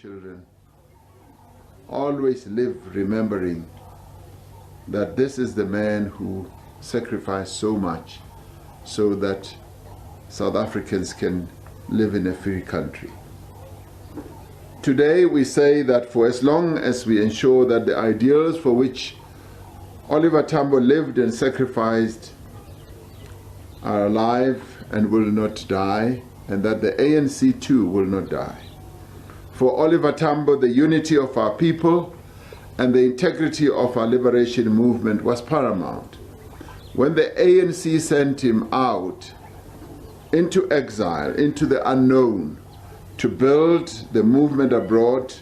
Children always live remembering that this is the man who sacrificed so much so that South Africans can live in a free country. Today we say that for as long as we ensure that the ideals for which Oliver Tambo lived and sacrificed are alive and will not die, and that the ANC too will not die. For Oliver Tambo, the unity of our people and the integrity of our liberation movement was paramount. When the ANC sent him out into exile, into the unknown, to build the movement abroad,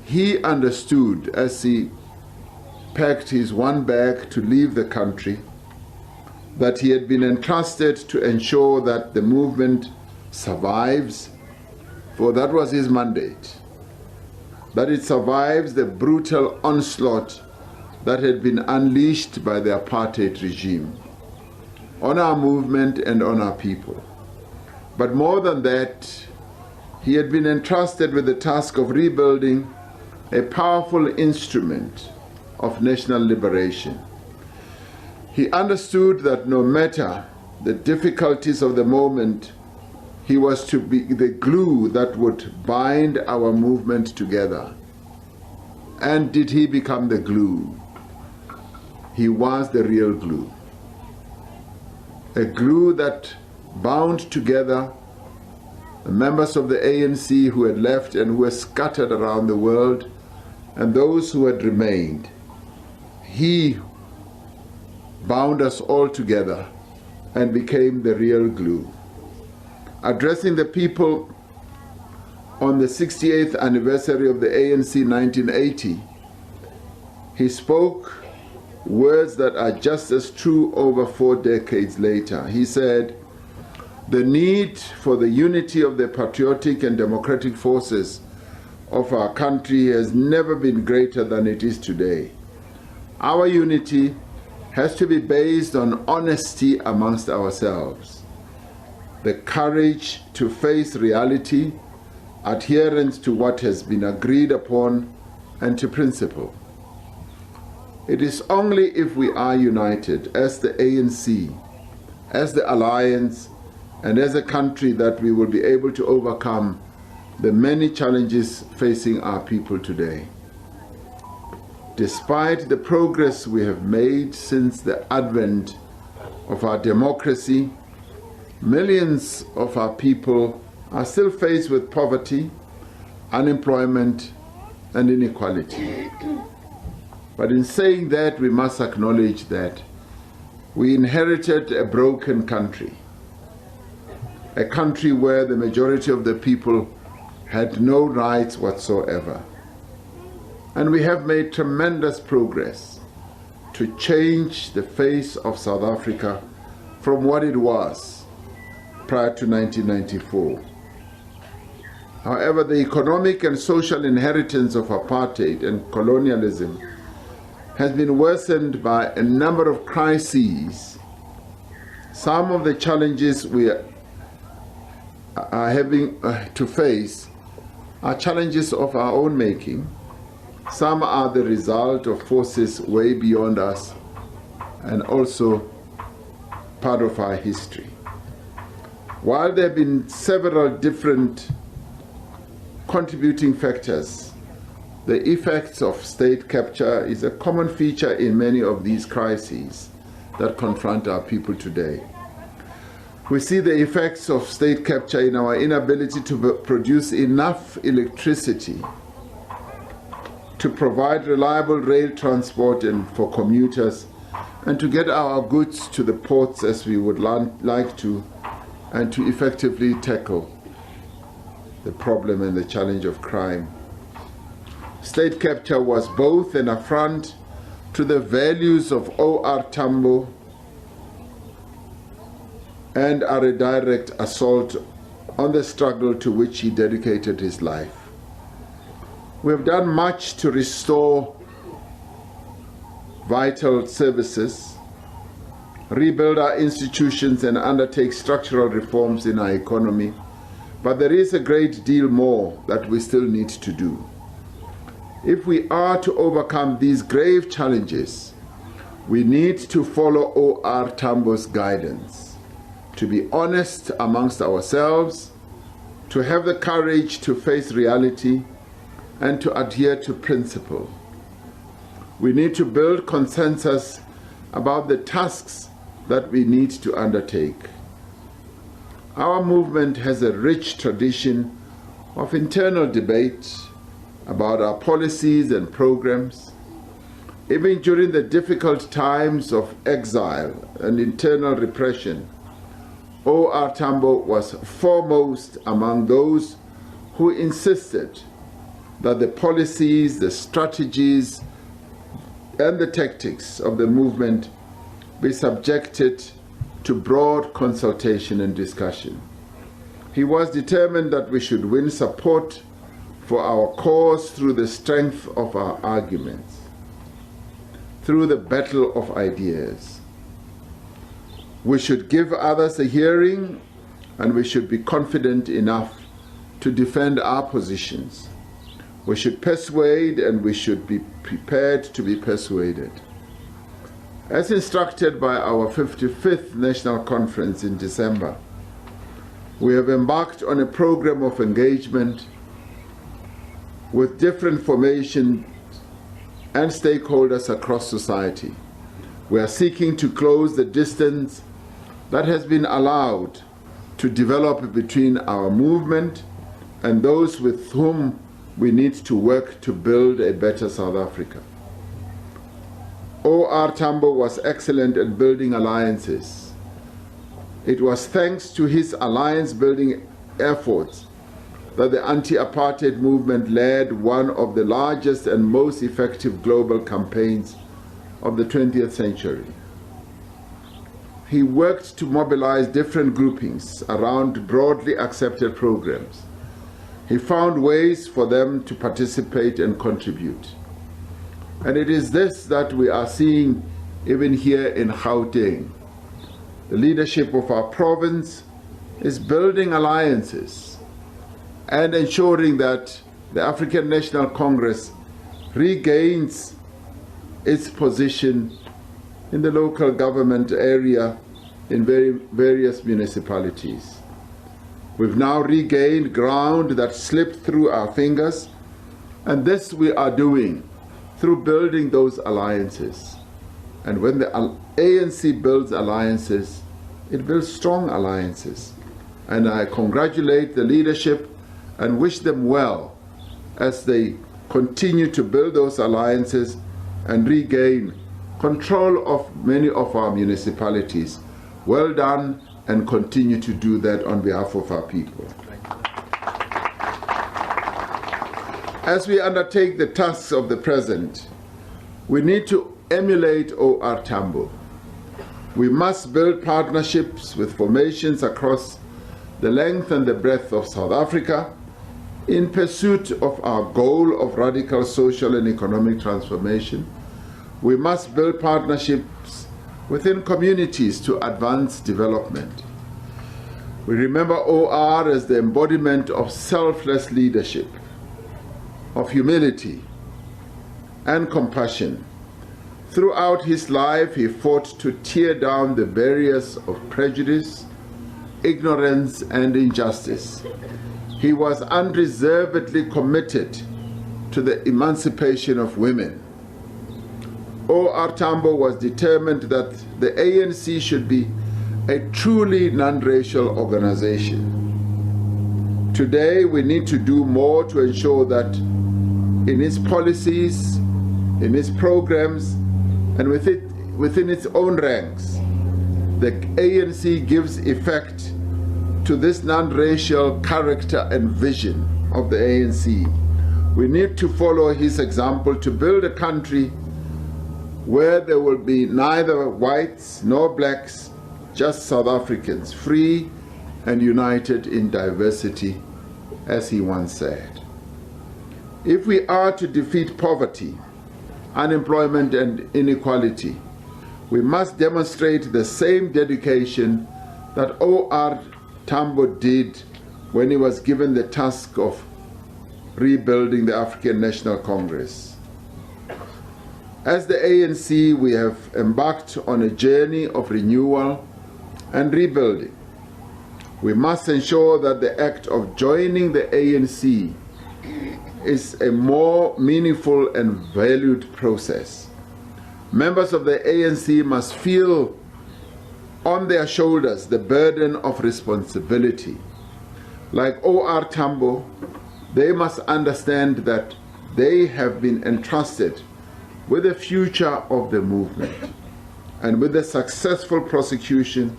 he understood as he packed his one bag to leave the country that he had been entrusted to ensure that the movement survives, for that was his mandate, that it survives the brutal onslaught that had been unleashed by the apartheid regime on our movement and on our people. But more than that, he had been entrusted with the task of rebuilding a powerful instrument of national liberation. He understood that no matter the difficulties of the moment, he was to be the glue that would bind our movement together. And did he become the glue? He was the real glue. A glue that bound together the members of the ANC who had left and who were scattered around the world, and those who had remained. He bound us all together and became the real glue. Addressing the people on the 68th anniversary of the ANC 1980, he spoke words that are just as true over 4 decades later. He said, "The need for the unity of the patriotic and democratic forces of our country has never been greater than it is today. Our unity has to be based on honesty amongst ourselves, the courage to face reality, adherence to what has been agreed upon, and to principle. It is only if we are united as the ANC, as the alliance, and as a country that we will be able to overcome the many challenges facing our people today." Despite the progress we have made since the advent of our democracy, millions of our people are still faced with poverty, unemployment, and inequality. But in saying that, we must acknowledge that we inherited a broken country, a country where the majority of the people had no rights whatsoever. And we have made tremendous progress to change the face of South Africa from what it was prior to 1994. However, the economic and social inheritance of apartheid and colonialism has been worsened by a number of crises. Some of the challenges we are having to face are challenges of our own making. Some are the result of forces way beyond us and also part of our history. While there have been several different contributing factors, the effects of state capture is a common feature in many of these crises that confront our people today. We see the effects of state capture in our inability to produce enough electricity to provide reliable rail transport and for commuters, and to get our goods to the ports as we would like to, and to effectively tackle the problem and the challenge of crime. State capture was both an affront to the values of O.R. Tambo and are a direct assault on the struggle to which he dedicated his life. We have done much to restore vital services, rebuild our institutions, and undertake structural reforms in our economy, but there is a great deal more that we still need to do. If we are to overcome these grave challenges, we need to follow O.R. Tambo's guidance, to be honest amongst ourselves, to have the courage to face reality, and to adhere to principle. We need to build consensus about the tasks that we need to undertake. Our movement has a rich tradition of internal debate about our policies and programs. Even during the difficult times of exile and internal repression, O.R. Tambo was foremost among those who insisted that the policies, the strategies, and the tactics of the movement be subjected to broad consultation and discussion. He was determined that we should win support for our cause through the strength of our arguments, through the battle of ideas. We should give others a hearing, and we should be confident enough to defend our positions. We should persuade, and we should be prepared to be persuaded. As instructed by our 55th National Conference in December, we have embarked on a program of engagement with different formations and stakeholders across society. We are seeking to close the distance that has been allowed to develop between our movement and those with whom we need to work to build a better South Africa. O.R. Tambo was excellent at building alliances. It was thanks to his alliance-building efforts that the anti-apartheid movement led one of the largest and most effective global campaigns of the 20th century. He worked to mobilize different groupings around broadly accepted programs. He found ways for them to participate and contribute. And it is this that we are seeing even here in Gauteng. The leadership of our province is building alliances and ensuring that the African National Congress regains its position in the local government area in various municipalities. We've now regained ground that slipped through our fingers, and this we are doing through building those alliances. And when the ANC builds alliances, it builds strong alliances. And I congratulate the leadership and wish them well as they continue to build those alliances and regain control of many of our municipalities. Well done, and continue to do that on behalf of our people. As we undertake the tasks of the present, we need to emulate O.R. Tambo. We must build partnerships with formations across the length and the breadth of South Africa in pursuit of our goal of radical social and economic transformation. We must build partnerships within communities to advance development. We remember O.R. as the embodiment of selfless leadership, of humility and compassion. Throughout his life, he fought to tear down the barriers of prejudice, ignorance, and injustice. He was unreservedly committed to the emancipation of women. O.R. Tambo was determined that the ANC should be a truly non-racial organization. Today, we need to do more to ensure that in its policies, in its programs, and within its own ranks, the ANC gives effect to this non-racial character and vision of the ANC. We need to follow his example to build a country where there will be neither whites nor blacks, just South Africans, free and united in diversity, as he once said. If we are to defeat poverty, unemployment, and inequality, we must demonstrate the same dedication that O.R. Tambo did when he was given the task of rebuilding the African National Congress. As the ANC, we have embarked on a journey of renewal and rebuilding. We must ensure that the act of joining the ANC is a more meaningful and valued process. Members of the ANC must feel on their shoulders the burden of responsibility. Like O.R. Tambo, they must understand that they have been entrusted with the future of the movement and with the successful prosecution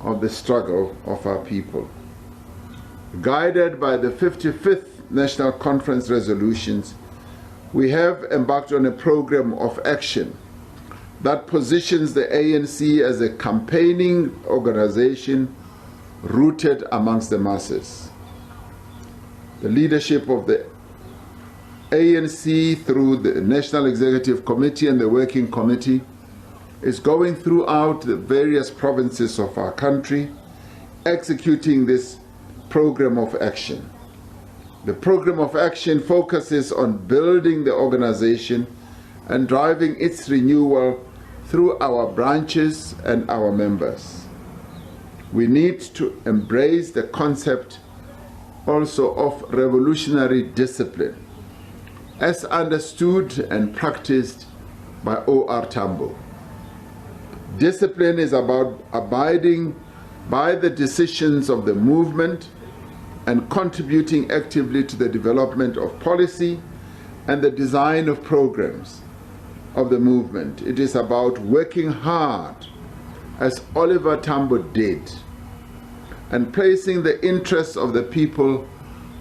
of the struggle of our people. Guided by the 55th National Conference resolutions, we have embarked on a program of action that positions the ANC as a campaigning organization rooted amongst the masses. The leadership of the ANC through the National Executive Committee and the Working Committee is going throughout the various provinces of our country, executing this program of action. The program of action focuses on building the organization and driving its renewal through our branches and our members. We need to embrace the concept also of revolutionary discipline, as understood and practiced by O.R. Tambo. Discipline is about abiding by the decisions of the movement and contributing actively to the development of policy and the design of programs of the movement. It is about working hard, as Oliver Tambo did, and placing the interests of the people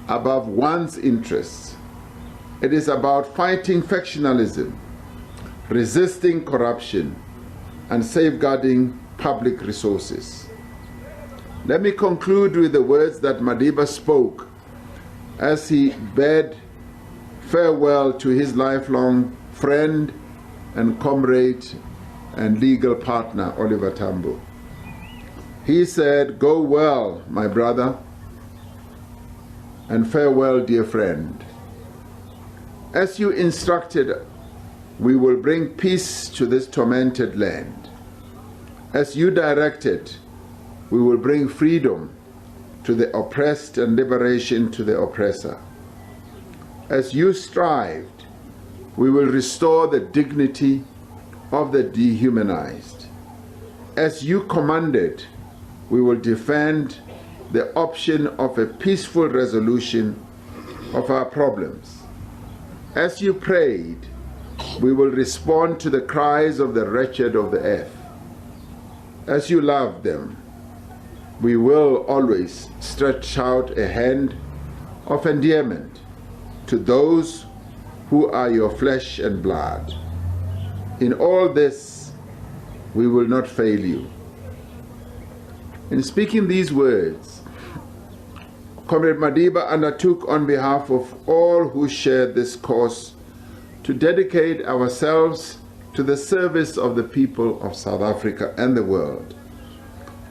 above one's interests. It is about fighting factionalism, resisting corruption, and safeguarding public resources. Let me conclude with the words that Madiba spoke as he bade farewell to his lifelong friend and comrade and legal partner, Oliver Tambo. He said, "Go well, my brother, and farewell, dear friend. As you instructed, we will bring peace to this tormented land. As you directed, we will bring freedom to the oppressed and liberation to the oppressor. As you strived, we will restore the dignity of the dehumanized. As you commanded, we will defend the option of a peaceful resolution of our problems. As you prayed, we will respond to the cries of the wretched of the earth. As you loved them, we will always stretch out a hand of endearment to those who are your flesh and blood. In all this, we will not fail you." In speaking these words, Comrade Madiba undertook on behalf of all who shared this cause to dedicate ourselves to the service of the people of South Africa and the world.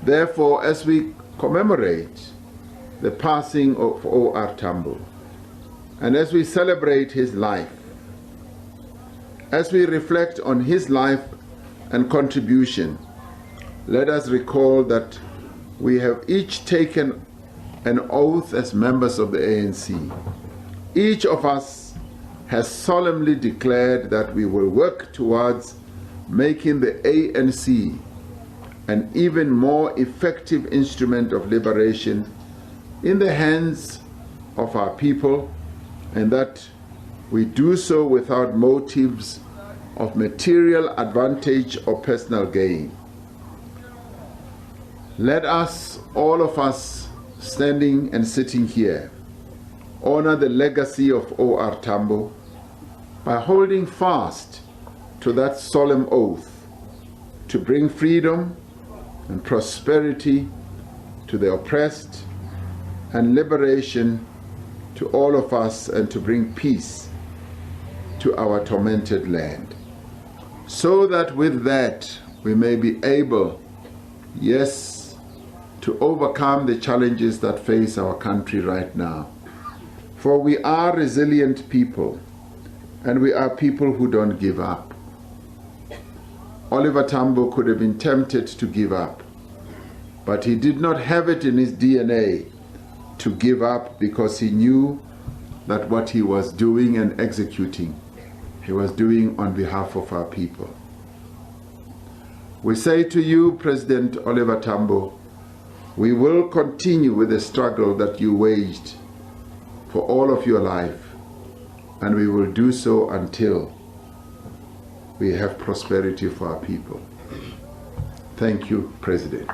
Therefore, as we commemorate the passing of O.R. Tambo, and as we celebrate his life, as we reflect on his life and contribution, let us recall that we have each taken an oath as members of the ANC. Each of us has solemnly declared that we will work towards making the ANC an even more effective instrument of liberation in the hands of our people, and that we do so without motives of material advantage or personal gain. Let us, all of us standing and sitting here, honor the legacy of O.R. Tambo by holding fast to that solemn oath to bring freedom and prosperity to the oppressed and liberation to all of us, and to bring peace to our tormented land, so that with that we may be able, yes, to overcome the challenges that face our country right now. For we are resilient people, and we are people who don't give up. Oliver Tambo could have been tempted to give up, but he did not have it in his DNA to give up, because he knew that what he was doing and executing, he was doing on behalf of our people. We say to you, President Oliver Tambo, we will continue with the struggle that you waged for all of your life, and we will do so until we have prosperity for our people. Thank you, President.